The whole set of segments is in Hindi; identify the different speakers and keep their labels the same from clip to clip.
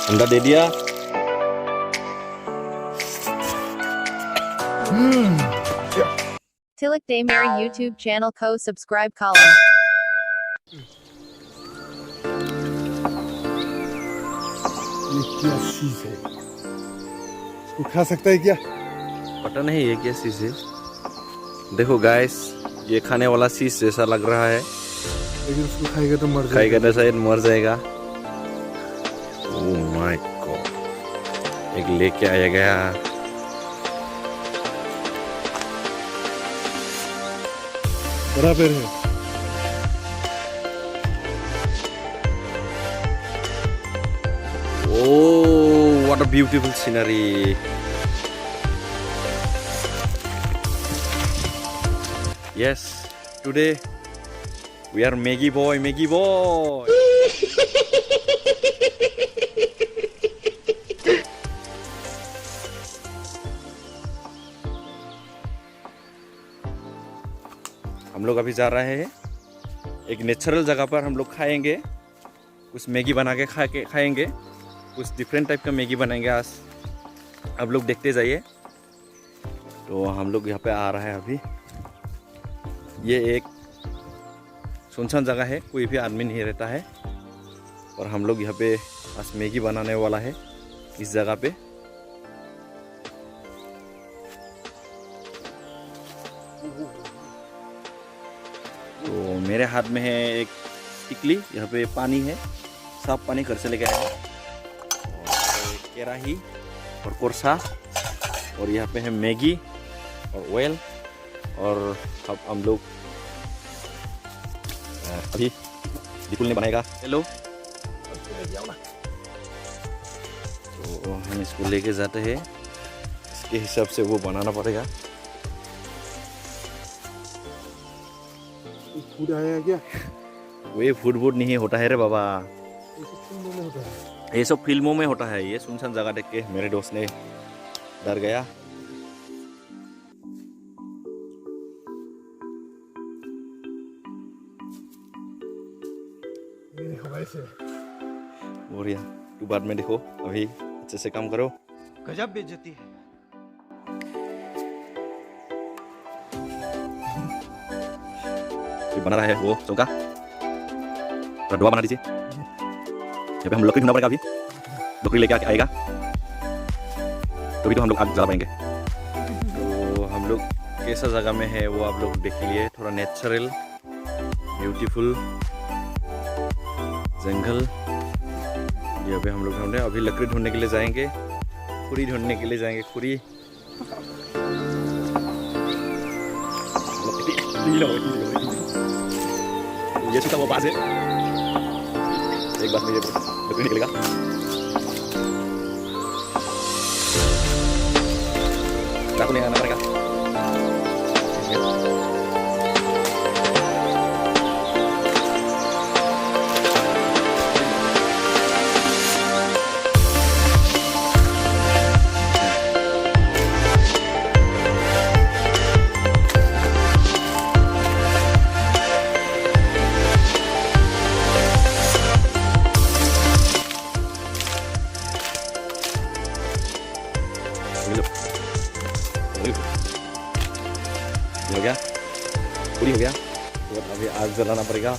Speaker 1: अंडा दे दिया।
Speaker 2: Tilak Day Mary YouTube channel ko subscribe column.
Speaker 3: ये क्या चीज है? इसको खा सकता है क्या?
Speaker 1: पता नहीं ये क्या चीज है। देखो गाइस, ये खाने वाला चीज जैसा लग रहा है,
Speaker 3: लेकिन उसको खाएगा तो मर
Speaker 1: खाएगा
Speaker 3: जाएगा।
Speaker 1: तो शायद मर जाएगा। ओह माय गॉड, एक लेके आया गया।
Speaker 3: बराबर है।
Speaker 1: Oh, what a beautiful scenery. Yes, today we are Maggi boy, Maggi boy. हम लोग अभी जा रहे हैं एक नेचुरल जगह पर। हम लोग खाएंगे कुछ मैगी बना के खाएंगे, कुछ डिफरेंट टाइप का मैगी बनाएंगे आज। आप लोग देखते जाइए। तो हम लोग यहाँ पे आ रहा है अभी। ये एक सुनसान जगह है, कोई भी आदमी नहीं रहता है, और हम लोग यहाँ पे आज मैगी बनाने वाला है इस जगह पे। तो मेरे हाथ में है एक टिकली, यहाँ पे पानी है, साफ पानी घर से लेके आया है, और केराही और कोरसा, और यहाँ पे है मैगी और ऑयल। और अब हम लोग अभी बिल्कुल नहीं बनाएगा। हेलो, तो हम इसको लेके जाते हैं, इसके हिसाब से वो बनाना पड़ेगा।
Speaker 3: फूड आया क्या?
Speaker 1: वो फूड नहीं होता है रे बाबा,
Speaker 3: में होता है।
Speaker 1: ये सब फिल्मों में होता है। ये सुनसान जगह देख के मेरे दोस्त ने डर गया। और यार तू बाद में देखो, अभी अच्छे से काम करो।
Speaker 4: गजब बेइज्जती है।
Speaker 1: बना रहा है वो चौका, दुआ बना दीजिए। यहाँ पे हम लकड़ी ढूंढना पड़ेगा। अभी लकड़ी लेके आएगा तभी तो हम लोग आग जला पाएंगे। तो हम लोग कैसा जगह में है वो आप लोग देख लिए। थोड़ा नेचुरल ब्यूटीफुल जंगल, यहाँ पे हम लोग ढूंढे। अभी लकड़ी ढूंढने के लिए जाएंगे, खुरी ढूंढने के लिए जाएंगे। खुरी ये सूखा वो बाज है, एक बार में ये लकड़ी निकलेगा। चाकू नहीं आना पड़ेगा। हो गया, पूरी हो गया। तो अभी आग जलाना पड़ेगा।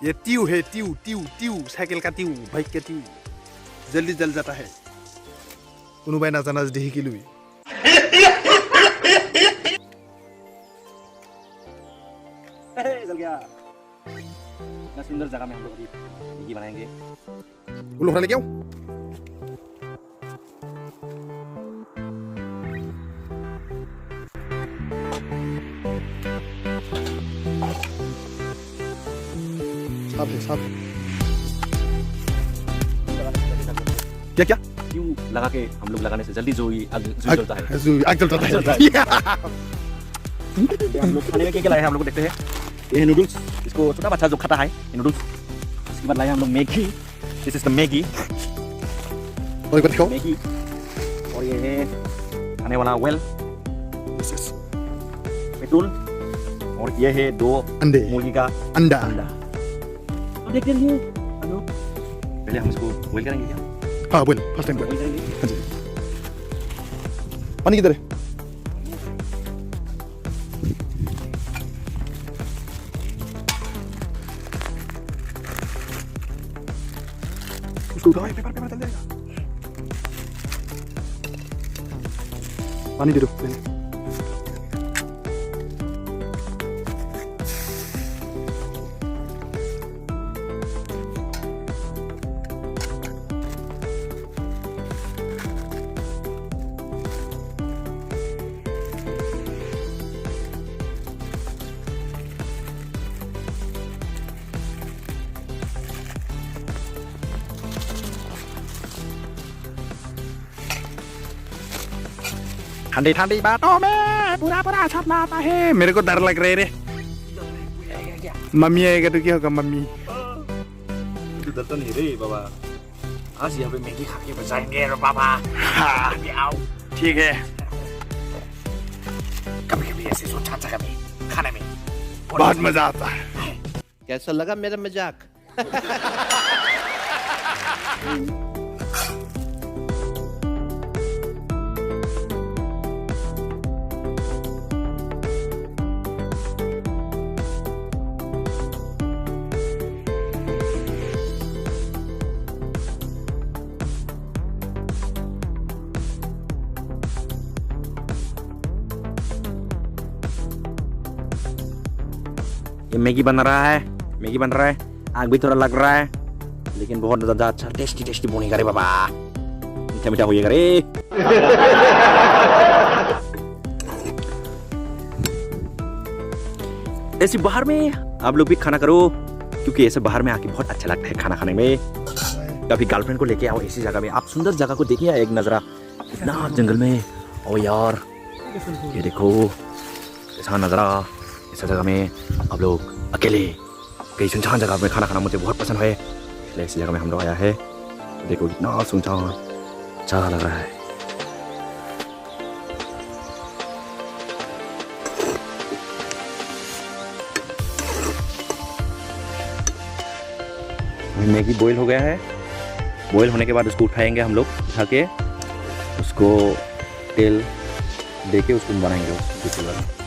Speaker 3: ये ट्यू है, ट्यू ट्यू ट्यू, साइकिल का ट्यू, बाइक का ट्यू, जल्दी जल जाता है। কোনোবাই নাজানা যদি শিকি লবি
Speaker 1: चल गया इतना सुंदर जगह में हम लोग अभी मैगी बनाएंगे
Speaker 3: बोलो खाने क्या साफ है साफ क्या क्या
Speaker 1: क्यों लगा के हम लोग लगाने से जल्दी जो आग जलता है
Speaker 3: आग जलता है
Speaker 1: हम लोग खाने में क्या लाए हैं हम लोग देखते हैं ये है नूडल्स इसको छोटा बच्चा जो खाता है ये नूडल्स इसके बाद लाए हम लोग Maggi this is the Maggi
Speaker 3: और एक बार दिखाओ
Speaker 1: मैगी और ये है खाने वाला वेल पेट्रोल और ये है 2
Speaker 3: अंडे
Speaker 1: मुर्गी का
Speaker 3: अंडा
Speaker 1: अंडा तो देखते हैं हेलो पहले हम इसको बॉईल करेंगे क्या
Speaker 3: हाँ बोल फर्स्ट टाइम
Speaker 1: बॉईल करेंगे
Speaker 3: हाँ जी पानी किधर है उसको उठाओ पेपर पेपर चल जाएगा पानी दे दो पहले ठंडी ठंडी बातों में पूरा पूरा छपना आता है मेरे को डर लग रहा है रे मम्मी आएगा तो क्या होगा मम्मी
Speaker 1: डर तो नहीं रे बाबा आज यहाँ पे मैगी खा के बचाएंगे रे बाबा
Speaker 3: हाँ
Speaker 1: आओ
Speaker 3: ठीक है
Speaker 1: कभी कभी ऐसे सोचा था कभी खाने में
Speaker 3: बहुत मजा आता है
Speaker 4: कैसा लगा मेरा मजाक
Speaker 1: ये मैगी बन रहा है मैगी बन रहा है आग भी थोड़ा लग रहा है लेकिन बहुत ज़्यादा अच्छा टेस्टी टेस्टी बनेगा रे बाबा मीठा मीठा होइएगा रे ऐसे बाहर में आप लोग भी खाना करो क्योंकि ऐसे बाहर में आके बहुत अच्छा लगता है खाना खाने में कभी गर्लफ्रेंड को लेके आओ ऐसी जगह में आप सुंदर जगह को देखिए एक नजरा इतना जंगल में ओ यार ये देखो ऐसा नजरा ऐसा जगह में आप लोग अकेले कई सुनसान जगह में खाना खाना मुझे बहुत पसंद है इसलिए ऐसी जगह में हम लोग आया है देखो कितना सुनसान अच्छा लग रहा है मैगी बॉईल हो गया है बॉईल होने के बाद उसको उठाएंगे हम लोग उठा के उसको तेल दे के उसको बनाएंगे दूसरी बार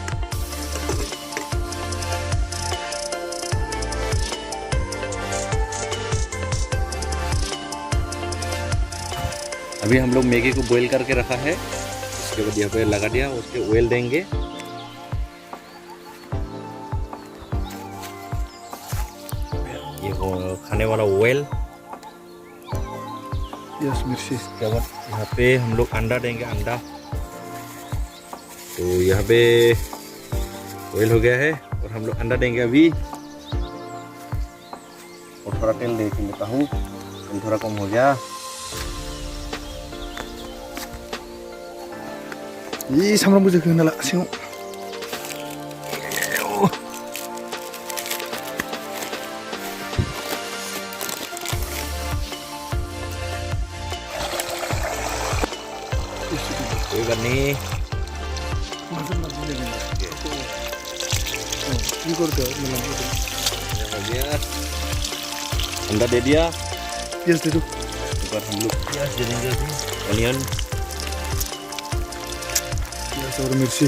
Speaker 1: अभी हम लोग मैगी को बॉईल करके रखा है उसके बाद यहाँ पे लगा दिया उसके ऑयल देंगे ये वो खाने वाला ऑयल
Speaker 3: यस मिर्ची
Speaker 1: उसके बाद यहाँ पे हम लोग अंडा देंगे अंडा तो यहाँ पे ऑयल हो गया है और हम लोग अंडा देंगे अभी और थोड़ा तेल दे लेता हूँ तेल थोड़ा कम हो गया
Speaker 3: 이 사람부터 그 날라 세요
Speaker 1: कोई बात नहीं
Speaker 3: 이걸 더
Speaker 1: हो गया अंडा दे दिया
Speaker 3: यस दे दो
Speaker 1: एक बार हम लोग प्याज दे देंगे ऑनियन
Speaker 3: यस और मिर्ची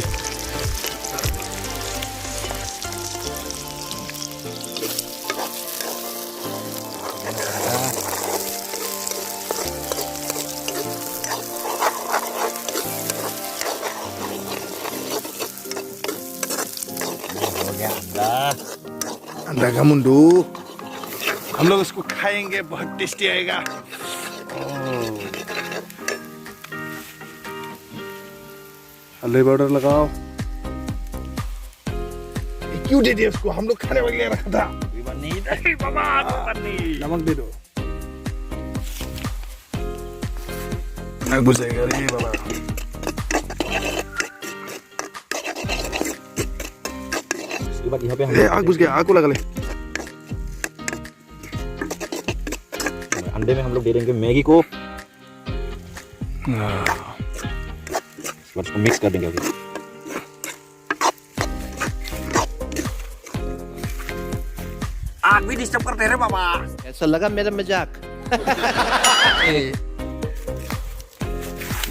Speaker 3: अंडा का मुंडू हम लोग इसको खाएंगे, बहुत टेस्टी आएगा। हल्दी पाउडर लगाओ। क्यों दे दिया उसको? हम लोग खाने वाले रखा था। नहीं बाबा, नमक दे दो। घुस जाएगा रे बाबा।
Speaker 1: इसके बाद यहाँ पे
Speaker 3: आग घुस गया, आग को लगा ले।
Speaker 1: अंडे में हम लोग दे देंगे मैगी को, उसको मिक्स कर देंगे अभी।
Speaker 4: आग भी डिस्टर्ब करते रहे बाबा। कैसा लगा मेरा मजाक?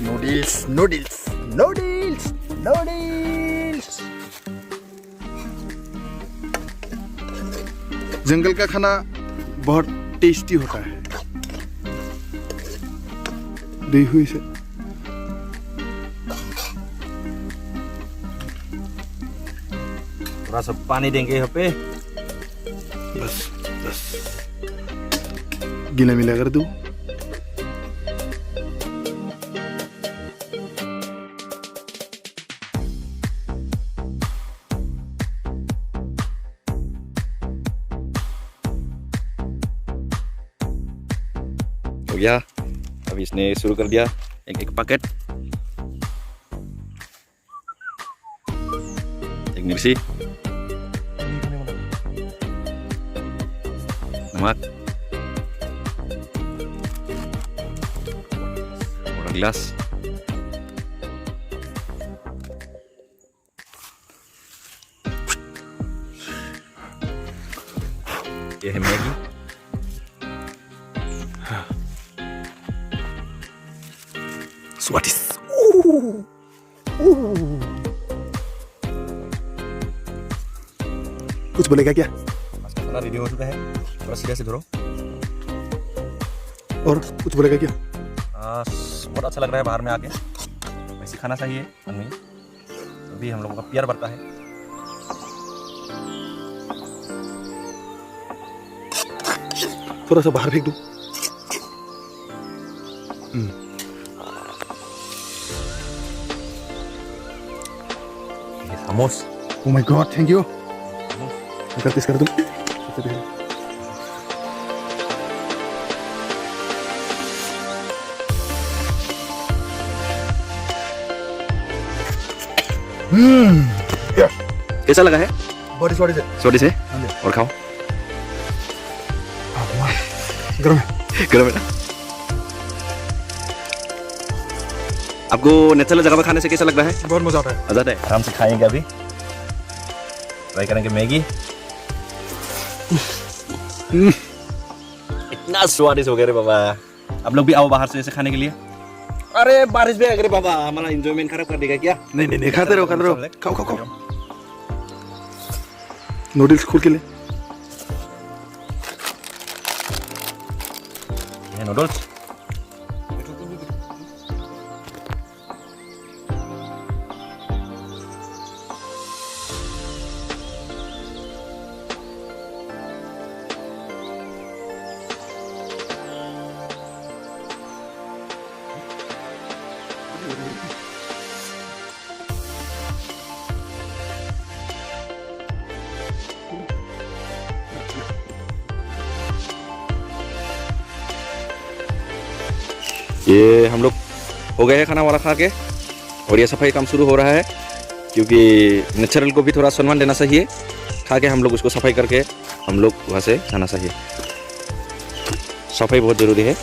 Speaker 3: Noodles noodles noodles noodles. जंगल का खाना बहुत टेस्टी होता है। दी हुई से
Speaker 1: थोड़ा सा पानी देंगे यहाँ पे।
Speaker 3: बस बस गिला मिला कर दो।
Speaker 1: हो गया। अभी इसने शुरू कर दिया एक एक पैकेट। एक मिर्ची, नमक, और गिलास। ये है मैगी।
Speaker 3: स्वादिष्ट। कुछ बोलेगा क्या?
Speaker 1: खाना रेडी हो चुका है, थोड़ा सीधा से धरो।
Speaker 3: और कुछ बोलेगा क्या?
Speaker 1: बहुत अच्छा लग रहा है बाहर में आके। वैसे खाना चाहिए आदमी, तभी हम लोगों का प्यार बढ़ता है।
Speaker 3: थोड़ा सा बाहर फेंक दो।
Speaker 1: खामोश।
Speaker 3: Oh my God, thank you. कर तुम।
Speaker 1: कैसा लगा है?
Speaker 3: बॉडी स्वाडी से।
Speaker 1: स्वादी से। और खाओ।
Speaker 3: गरम है।
Speaker 1: गरम है ना? आपको नेचुरल जगह पर खाने से कैसा लग रहा है?
Speaker 3: बहुत मजा आता है।
Speaker 1: मजा आता है। आराम से खाएंगे अभी। ट्राई करेंगे मैगी। इतना स्वादिष्ट हो गया रे बाबा। आप लोग भी आओ बाहर से ऐसे खाने के लिए। अरे बारिश में अरे बाबा हमारा एंजॉयमेंट खराब कर देगा क्या?
Speaker 3: नहीं खाते रहो खाओ खाओ खाओ। नूडल्स खोल के ले।
Speaker 1: ये नूडल्स। ये हम लोग हो गए हैं खाना वाला खा के, और ये सफाई काम शुरू हो रहा है, क्योंकि नेचुरल को भी थोड़ा सम्मान देना चाहिए। खा के हम लोग उसको सफाई करके हम लोग वहाँ से जाना चाहिए। सफाई बहुत ज़रूरी है।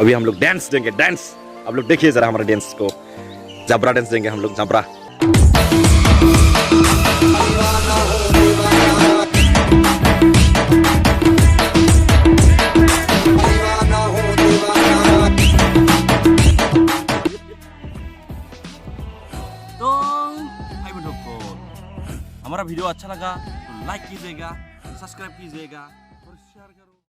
Speaker 1: अभी हम लोग डांस देंगे, डांस। आप लोग देखिए ज़रा हमारा डांस को। जबरा डांस देंगे हम लोग, जबरा। तो भाई बंधु को हमारा वीडियो अच्छा लगा तो लाइक कीजिएगा, सब्सक्राइब कीजिएगा।